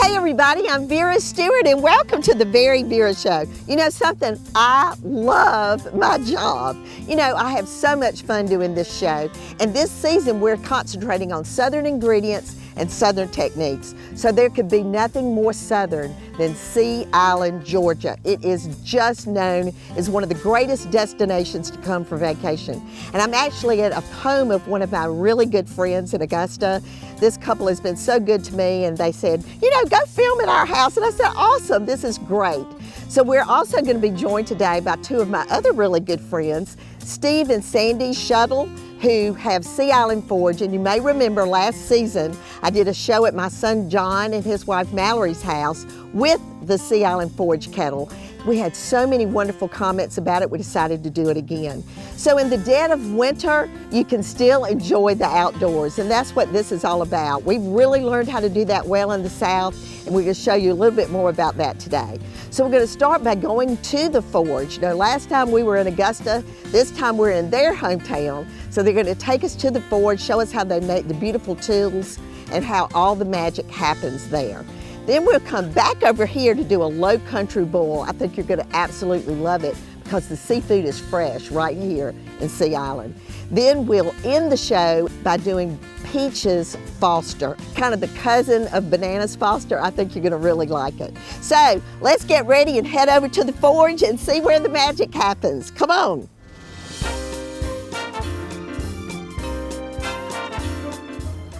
Hey everybody, I'm Vera Stewart and welcome to the VeryVera Show. You know something, I love my job. You know, I have so much fun doing this show, and this season we're concentrating on Southern ingredients and Southern techniques. So there could be nothing more Southern than Sea Island, Georgia. It is just known as one of the greatest destinations to come for vacation. And I'm actually at a home of one of my really good friends in Augusta. This couple has been so good to me, and they said, you know, go film at our house. And I said, awesome, this is great. So we're also going to be joined today by two of my other really good friends, Steve and Sandy Shuttle, who have Sea Island Forge. And you may remember last season, I did a show at my son John and his wife Mallory's house with the Sea Island Forge kettle. We had so many wonderful comments about it, we decided to do it again. So in the dead of winter, you can still enjoy the outdoors, and that's what this is all about. We've really learned how to do that well in the South, and we're going to show you a little bit more about that today. So we're going to start by going to the forge. You know, last time we were in Augusta, this time we're in their hometown. So they're going to take us to the forge, show us how they make the beautiful tools and how all the magic happens there. Then we'll come back over here to do a low country boil. I think you're going to absolutely love it because the seafood is fresh right here in Sea Island. Then we'll end the show by doing Peaches Foster, kind of the cousin of Bananas Foster. I think you're going to really like it. So let's get ready and head over to the forge and see where the magic happens. Come on.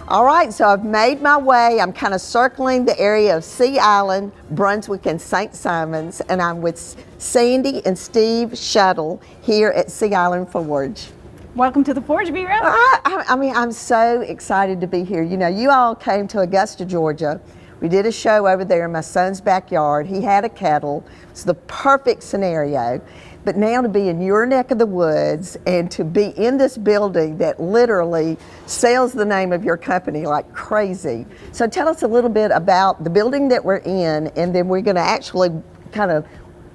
All right, so I've made my way. I'm kind of circling the area of Sea Island, Brunswick, and St. Simons, and I'm with Sandy and Steve Shuttle here at Sea Island Forge. Welcome to the forge, Vera. I mean, I'm so excited to be here. You know, you all came to Augusta, Georgia. We did a show over there in my son's backyard. He had a kettle. It's the perfect scenario. But now to be in your neck of the woods and to be in this building that literally sells the name of your company like crazy. So tell us a little bit about the building that we're in, and then we're going to actually kind of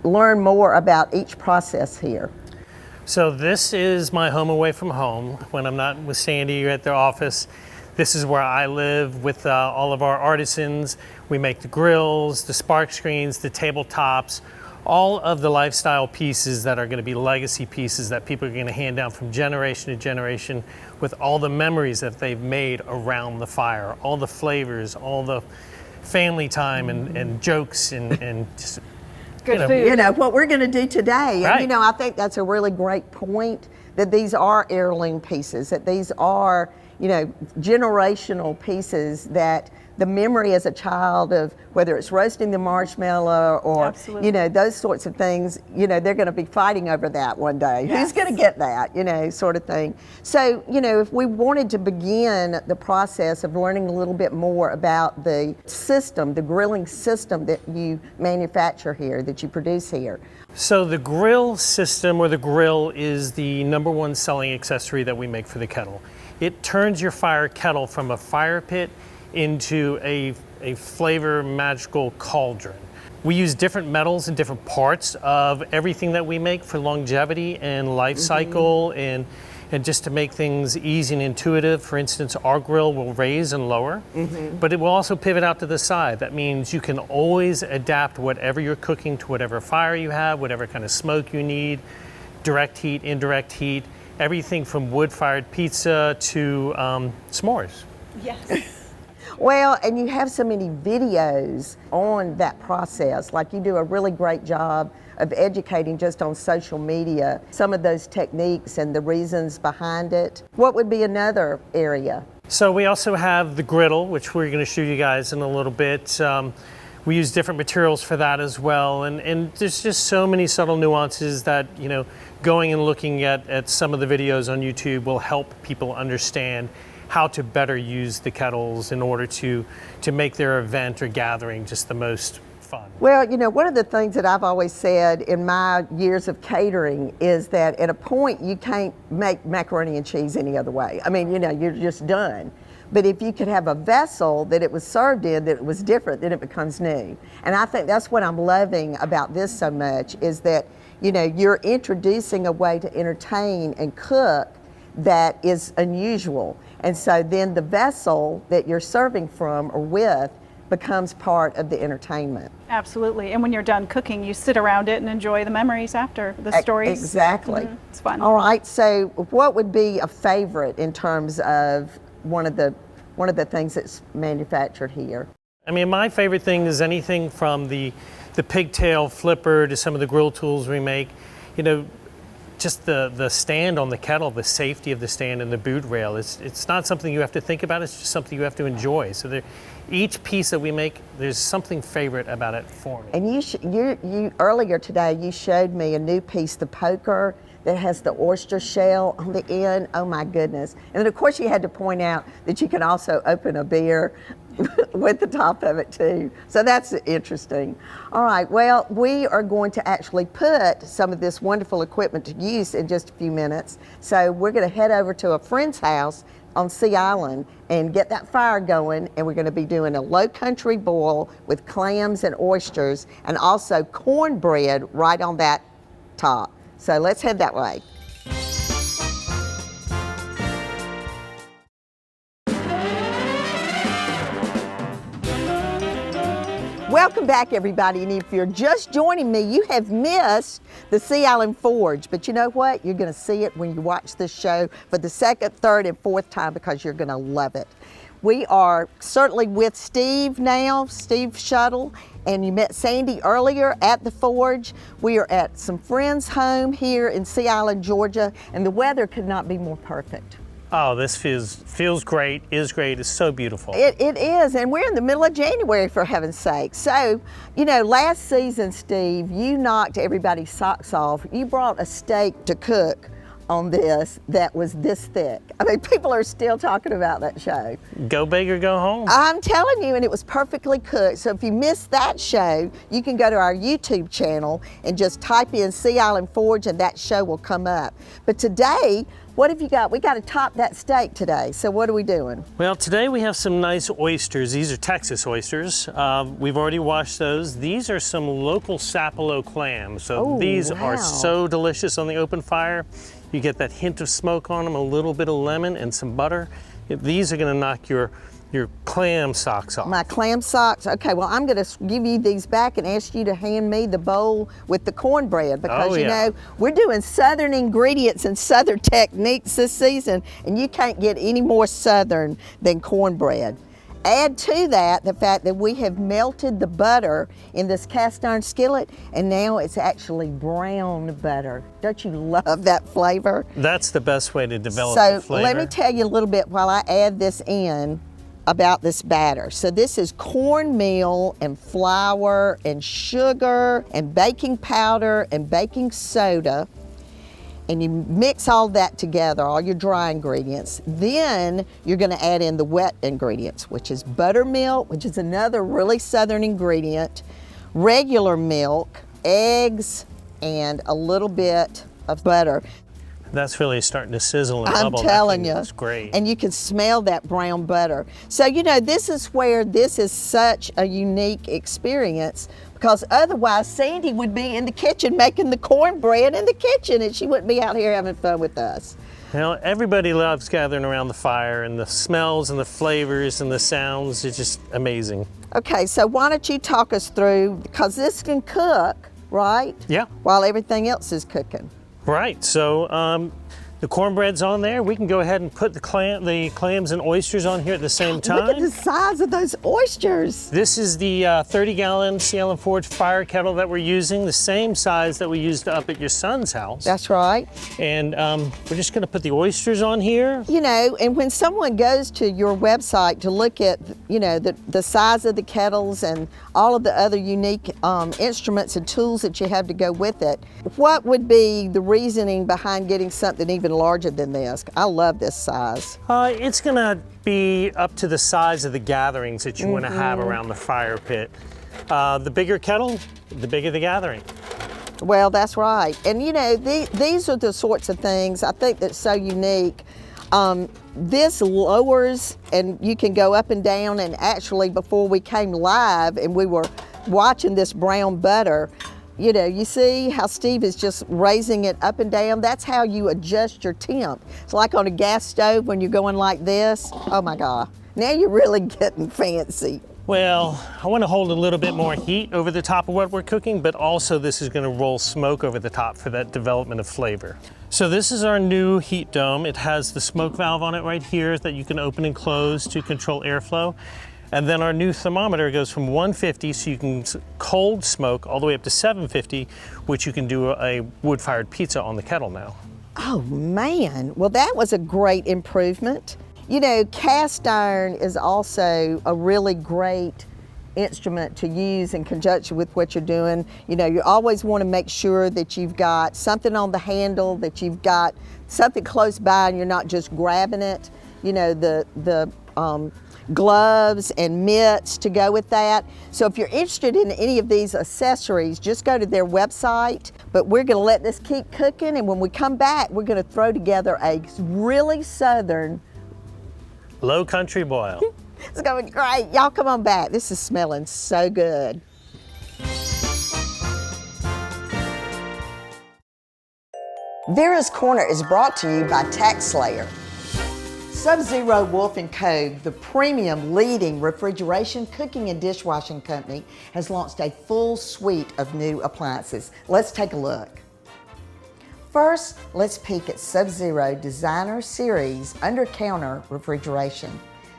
learn more about each process here. So this is my home away from home. When I'm not with Sandy or at their office, this is where I live with all of our artisans. We make the grills, the spark screens, the tabletops, all of the lifestyle pieces that are going to be legacy pieces that people are going to hand down from generation to generation, with all the memories that they've made around the fire, all the flavors, all the family time and jokes and just good food. You know, what we're going to do today. Right. And you know, I think that's a really great point, that these are heirloom pieces, that these are, you know, generational pieces, that the memory as a child of whether it's roasting the marshmallow or, Absolutely. you know, those sorts of things, you know, they're going to be fighting over that one day. Yes. Who's going to get that, you know, sort of thing. So, you know, if we wanted to begin the process of learning a little bit more about the system, the grilling system that you manufacture here, that you produce here. So the grill system, or the grill, is the #1 selling accessory that we make for the kettle. It turns your fire kettle from a fire pit into a flavor magical cauldron. We use different metals and different parts of everything that we make for longevity and life cycle, and just to make things easy and intuitive. For instance, our grill will raise and lower, but it will also pivot out to the side. That means you can always adapt whatever you're cooking to whatever fire you have, whatever kind of smoke you need, direct heat, indirect heat, everything from wood-fired pizza to s'mores. Yes. Well, and you have so many videos on that process. Like, you do a really great job of educating just on social media some of those techniques and the reasons behind it. What would be another area? So we also have the griddle, which we're going to show you guys in a little bit. We use different materials for that as well, and there's just so many subtle nuances that, you know, going and looking at some of the videos on YouTube will help people understand how to better use the kettles in order to make their event or gathering just the most fun. Well, you know, one of the things that I've always said in my years of catering is that at a point you can't make macaroni and cheese any other way. I mean, you know, you're just done. But if you could have a vessel that it was served in that it was different, then it becomes new. And I think that's what I'm loving about this so much, is that, you know, you're introducing a way to entertain and cook that is unusual. And so then the vessel that you're serving from or with becomes part of the entertainment. Absolutely. And when you're done cooking, you sit around it and enjoy the memories after, the stories. Exactly. It's fun. All right, so what would be a favorite in terms of one of the things that's manufactured here? I mean, my favorite thing is anything from the pigtail flipper to some of the grill tools we make. You know, just the stand on the kettle, the safety of the stand and the boot rail. It's not something you have to think about. It's just something you have to enjoy. So each piece that we make, there's something favorite about it for me. And you earlier today, you showed me a new piece, the poker, that has the oyster shell on the end. Oh my goodness. And then of course you had to point out that you can also open a beer with the top of it too. So that's interesting. All right, well, we are going to actually put some of this wonderful equipment to use in just a few minutes. So we're gonna head over to a friend's house on Sea Island and get that fire going, and we're gonna be doing a low country boil with clams and oysters and also cornbread right on that top. So let's head that way. Welcome back, everybody, and if you're just joining me, you have missed the Sea Island Forge, but you know what? You're gonna see it when you watch this show for the second, third, and fourth time because you're gonna love it. We are certainly with Steve now, Steve Shuttle, and you met Sandy earlier at the Forge. We are at some friends' home here in Sea Island, Georgia, and the weather could not be more perfect. Oh, this feels great, is great, it's so beautiful. It is, and we're in the middle of January, for heaven's sake. So, you know, last season, Steve, you knocked everybody's socks off. You brought a steak to cook on this that was this thick. I mean, people are still talking about that show. Go big or go home. I'm telling you, and it was perfectly cooked. So if you missed that show, you can go to our YouTube channel and just type in Sea Island Forge and that show will come up. But today, what have you got? We got to top that steak today. So what are we doing? Well, today we have some nice oysters. These are Texas oysters. We've already washed those. These are some local Sapelo clams. So these are so delicious on the open fire. You get that hint of smoke on them, a little bit of lemon and some butter. These are gonna knock your clam socks off. My clam socks? Okay, well, I'm gonna give you these back and ask you to hand me the bowl with the cornbread because, you know, we're doing Southern ingredients and Southern techniques this season, and you can't get any more Southern than cornbread. Add to that the fact that we have melted the butter in this cast iron skillet, and now it's actually brown butter. Don't you love that flavor? That's the best way to develop the flavor. So let me tell you a little bit while I add this in about this batter. So this is cornmeal and flour and sugar and baking powder and baking soda. And you mix all that together, all your dry ingredients. Then you're gonna add in the wet ingredients, which is buttermilk, which is another really Southern ingredient, regular milk, eggs, and a little bit of butter. That's really starting to sizzle and I'm bubble. telling you. That's great. And you can smell that brown butter. So, you know, this is where this is such a unique experience because otherwise Sandy would be in the kitchen making the cornbread in the kitchen and she wouldn't be out here having fun with us. Well, everybody loves gathering around the fire and the smells and the flavors and the sounds. It's just amazing. Okay, so why don't you talk us through, because this can cook, right? Yeah. While everything else is cooking. Right, so the cornbread's on there. We can go ahead and put the clams and oysters on here at the same time. Look at the size of those oysters. This is the 30-gallon Sea Island Forge fire kettle that we're using, the same size that we used up at your son's house. That's right. And we're just gonna put the oysters on here. You know, and when someone goes to your website to look at, you know, the size of the kettles and all of the other unique instruments and tools that you have to go with it, what would be the reasoning behind getting something even larger than this? I love this size. It's gonna be up to the size of the gatherings that you wanna have around the fire pit. The bigger kettle, the bigger the gathering. Well, that's right. And you know, these are the sorts of things I think that's so unique. This lowers and you can go up and down, and actually before we came live and we were watching this brown butter, you know, you see how Steve is just raising it up and down? That's how you adjust your temp. It's like on a gas stove when you're going like this. Oh my God, now you're really getting fancy. Well, I want to hold a little bit more heat over the top of what we're cooking, but also this is going to roll smoke over the top for that development of flavor. So this is our new heat dome. It has the smoke valve on it right here that you can open and close to control airflow. And then our new thermometer goes from 150, so you can cold smoke, all the way up to 750, which you can do a wood-fired pizza on the kettle now. Oh man, well that was a great improvement. You know, cast iron is also a really great instrument to use in conjunction with what you're doing. You know, you always want to make sure that you've got something on the handle, that you've got something close by and you're not just grabbing it. You know, the gloves and mitts to go with that. So if you're interested in any of these accessories, just go to their website. But we're gonna let this keep cooking, and when we come back, we're gonna throw together a really southern Low country boil. It's gonna be great. Y'all come on back. This is smelling so good. Vera's Corner is brought to you by TaxSlayer. Sub-Zero Wolf & Cove, the premium leading refrigeration, cooking, and dishwashing company, has launched a full suite of new appliances. Let's take a look. First, let's peek at Sub-Zero Designer Series under-counter refrigeration.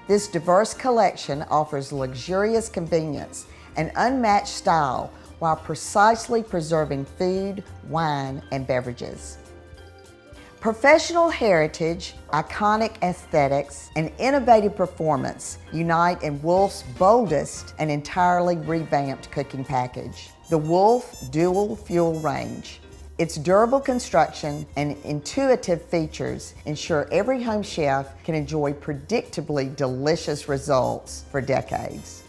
This diverse collection offers luxurious convenience and unmatched style while precisely preserving food, wine, and beverages. Professional heritage, iconic aesthetics, and innovative performance unite in Wolf's boldest and entirely revamped cooking package, the Wolf Dual Fuel Range. Its durable construction and intuitive features ensure every home chef can enjoy predictably delicious results for decades.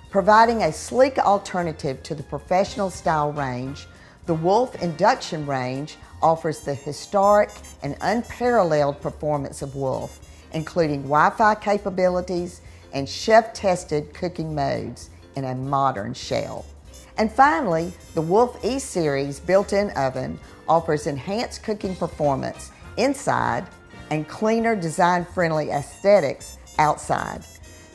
Providing a sleek alternative to the professional style range, the Wolf Induction Range offers the historic and unparalleled performance of Wolf, including Wi-Fi capabilities and chef-tested cooking modes in a modern shell. And finally, the Wolf E-Series built-in oven offers enhanced cooking performance inside and cleaner, design-friendly aesthetics outside.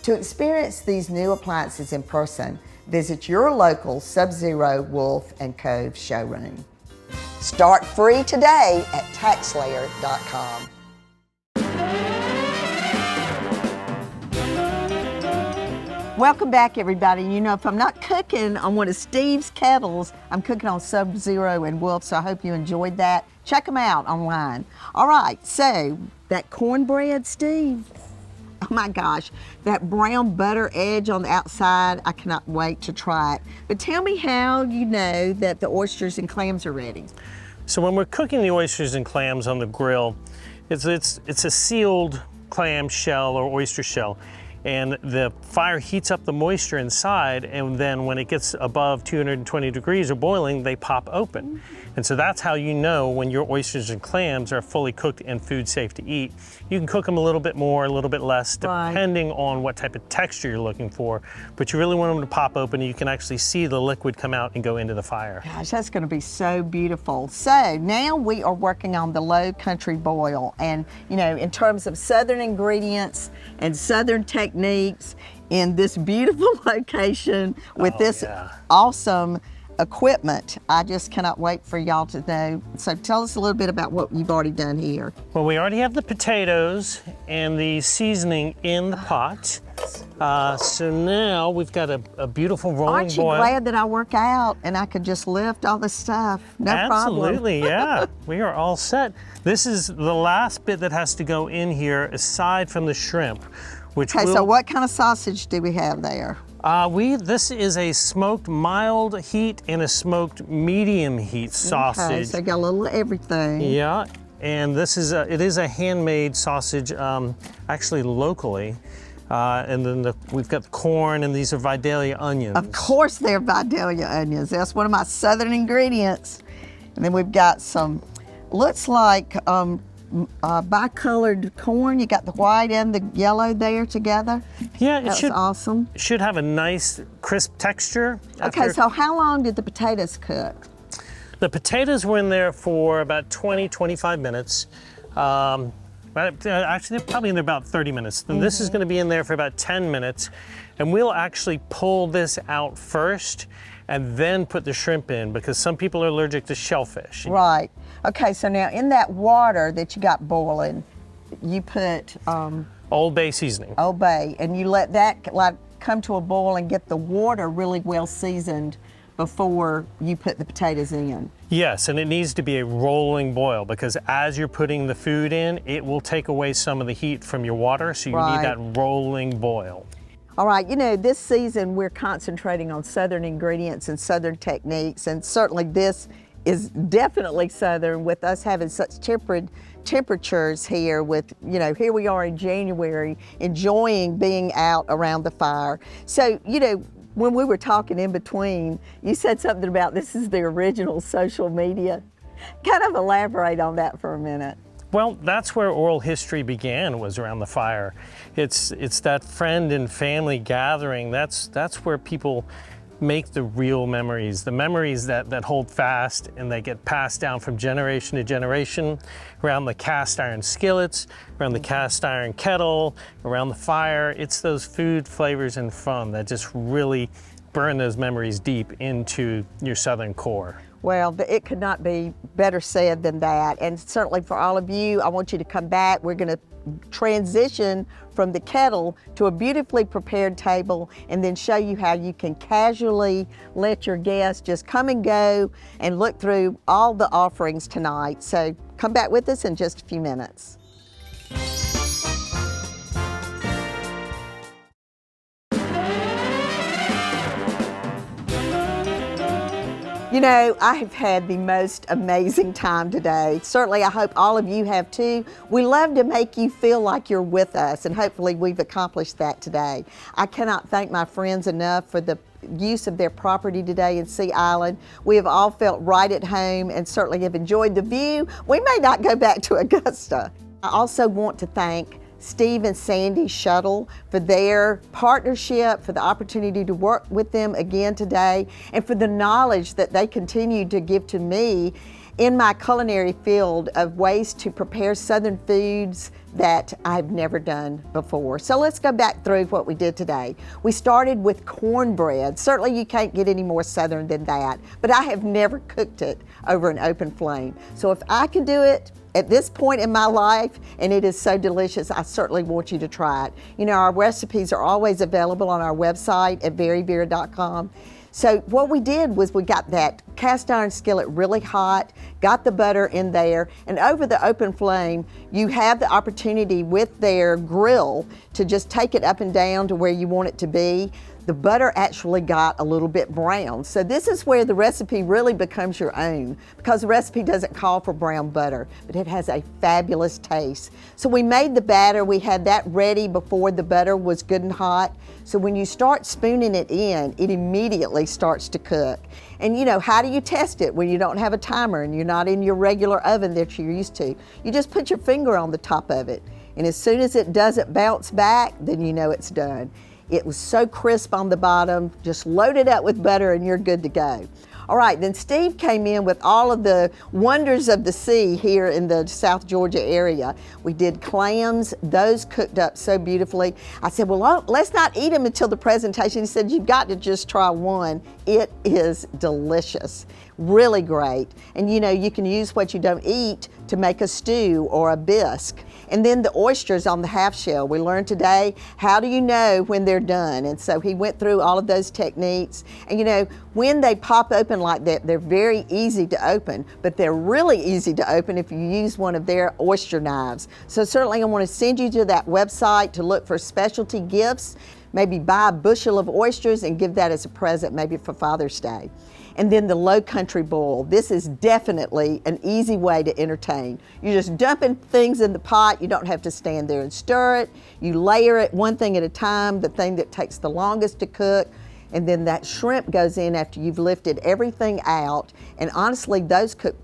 To experience these new appliances in person, visit your local Sub-Zero Wolf & Cove showroom. Start free today at TaxSlayer.com. Welcome back, everybody. You know, if I'm not cooking on one of Steve's kettles, I'm cooking on Sub-Zero and Wolf, so I hope you enjoyed that. Check them out online. All right, so that cornbread, Steve, oh my gosh, that brown butter edge on the outside, I cannot wait to try it. But tell me how you know that the oysters and clams are ready. So when we're cooking the oysters and clams on the grill, it's a sealed clam shell or oyster shell. And the fire heats up the moisture inside, and then when it gets above 220 degrees or boiling, they pop open. And so that's how you know when your oysters and clams are fully cooked and food safe to eat. You can cook them a little bit more, a little bit less, depending on what type of texture you're looking for. But you really want them to pop open, and you can actually see the liquid come out and go into the fire. Gosh, that's gonna be so beautiful. So now we are working on the low country boil. And you know, in terms of Southern ingredients and Southern techniques in this beautiful location with this awesome equipment, I just cannot wait for y'all to know. So tell us a little bit about what you've already done here. Well, we already have the potatoes and the seasoning in the pot. So now we've got a beautiful rolling Aren't you boil. glad that I work out and I could just lift all this stuff? No problem. Absolutely, yeah. We are all set. This is the last bit that has to go in here aside from the shrimp, which Okay, so what kind of sausage do we have there? This is a smoked mild heat and a smoked medium heat sausage. Okay, so I got a little everything. Yeah, and this is it is a handmade sausage, actually locally. And then we've got the corn, and these are Vidalia onions. Of course they're Vidalia onions. That's one of my Southern ingredients. And then we've got some, looks like bicolored corn. You got the white and the yellow there together. Yeah, That's awesome. It should have a nice crisp texture. Okay, so how long did the potatoes cook? The potatoes were in there for about 20, 25 minutes. Actually, they're probably in there about 30 minutes. Then this is going to be in there for about 10 minutes. And we'll actually pull this out first and then put the shrimp in, because some people are allergic to shellfish. Right. Okay, so now in that water that you got boiling, you put Old Bay seasoning. Old Bay, and you let that like come to a boil and get the water really well seasoned before you put the potatoes in. Yes, and it needs to be a rolling boil, because as you're putting the food in, it will take away some of the heat from your water, so you Right. need that rolling boil. All right, you know, this season we're concentrating on Southern ingredients and Southern techniques, and certainly this is definitely Southern, with us having such temperate temperatures here with, you know, here we are in January enjoying being out around the fire. So, you know, when we were talking in between, you said something about this is the original social media. Kind of elaborate on that for a minute. Well, that's where oral history began, was around the fire. It's that friend and family gathering. That's where people make the real memories, the memories that hold fast and they get passed down from generation to generation, around the cast iron skillets, around the cast iron kettle, around the fire. It's those food, flavors, and fun that just really burn those memories deep into your Southern core. Well, it could not be better said than that. And certainly for all of you, I want you to come back. We're going to transition from the kettle to a beautifully prepared table, and then show you how you can casually let your guests just come and go and look through all the offerings tonight. So come back with us in just a few minutes. You know, I have had the most amazing time today. Certainly, I hope all of you have too. We love to make you feel like you're with us, and hopefully we've accomplished that today. I cannot thank my friends enough for the use of their property today in Sea Island. We have all felt right at home and certainly have enjoyed the view. We may not go back to Augusta. I also want to thank Steve and Sandy Shuttle for their partnership, for the opportunity to work with them again today, and for the knowledge that they continue to give to me in my culinary field of ways to prepare Southern foods that I've never done before. So let's go back through what we did today. We started with cornbread. Certainly you can't get any more Southern than that, but I have never cooked it over an open flame. So if I can do it at this point in my life, and it is so delicious, I certainly want you to try it. You know, our recipes are always available on our website at VeryVera.com. So what we did was we got that cast iron skillet really hot, got the butter in there, and over the open flame, you have the opportunity with their grill to just take it up and down to where you want it to be. The butter actually got a little bit brown. So this is where the recipe really becomes your own, because the recipe doesn't call for brown butter, but it has a fabulous taste. So we made the batter, we had that ready before the butter was good and hot. So when you start spooning it in, it immediately starts to cook. And you know, how do you test it when you don't have a timer and you're not in your regular oven that you're used to? You just put your finger on the top of it. And as soon as it doesn't bounce back, then you know it's done. It was so crisp on the bottom, just load it up with butter and you're good to go. All right, then Steve came in with all of the wonders of the sea here in the South Georgia area. We did clams, those cooked up so beautifully. I said, well, let's not eat them until the presentation. He said, you've got to just try one. It is delicious, really great. And you know, you can use what you don't eat to make a stew or a bisque. And then the oysters on the half shell. We learned today, how do you know when they're done? And so he went through all of those techniques. And you know, when they pop open like that, they're very easy to open, but they're really easy to open if you use one of their oyster knives. So certainly I want to send you to that website to look for specialty gifts. Maybe buy a bushel of oysters and give that as a present, maybe for Father's Day. And then the low country boil. This is definitely an easy way to entertain. You're just dumping things in the pot. You don't have to stand there and stir it. You layer it one thing at a time, the thing that takes the longest to cook. And then that shrimp goes in after you've lifted everything out. And honestly, those cook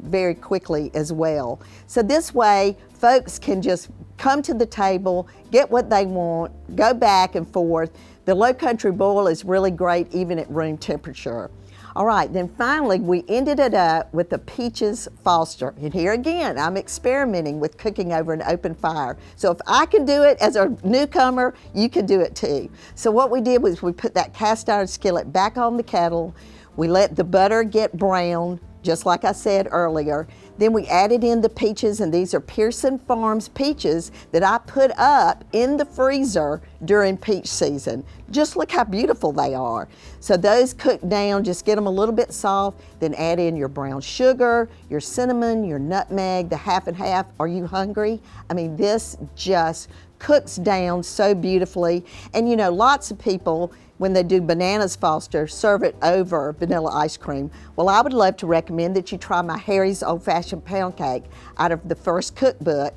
very quickly as well. So this way, folks can just come to the table, get what they want, go back and forth. The low country boil is really great even at room temperature. All right, then finally we ended it up with the peaches Foster. And here again, I'm experimenting with cooking over an open fire. So if I can do it as a newcomer, you can do it too. So what we did was we put that cast iron skillet back on the kettle. We let the butter get brown, just like I said earlier. Then we added in the peaches, and these are Pearson Farms peaches that I put up in the freezer during peach season. Just look how beautiful they are. So those cook down, just get them a little bit soft, then add in your brown sugar, your cinnamon, your nutmeg, the half and half. Are you hungry? I mean, this just cooks down so beautifully. And you know, lots of people, when they do bananas Foster, serve it over vanilla ice cream. Well, I would love to recommend that you try my Harry's Old Fashioned Pound Cake out of the first cookbook.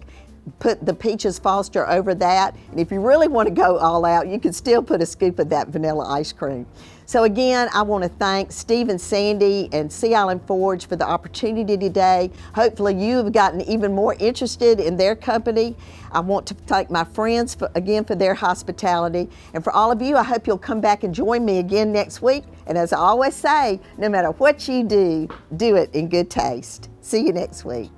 Put the peaches Foster over that, and if you really want to go all out, you can still put a scoop of that vanilla ice cream. So again, I want to thank Steve and Sandy and Sea Island Forge for the opportunity today. Hopefully you have gotten even more interested in their company. I want to thank my friends again for their hospitality. And for all of you, I hope you'll come back and join me again next week. And as I always say, no matter what you do, do it in good taste. See you next week.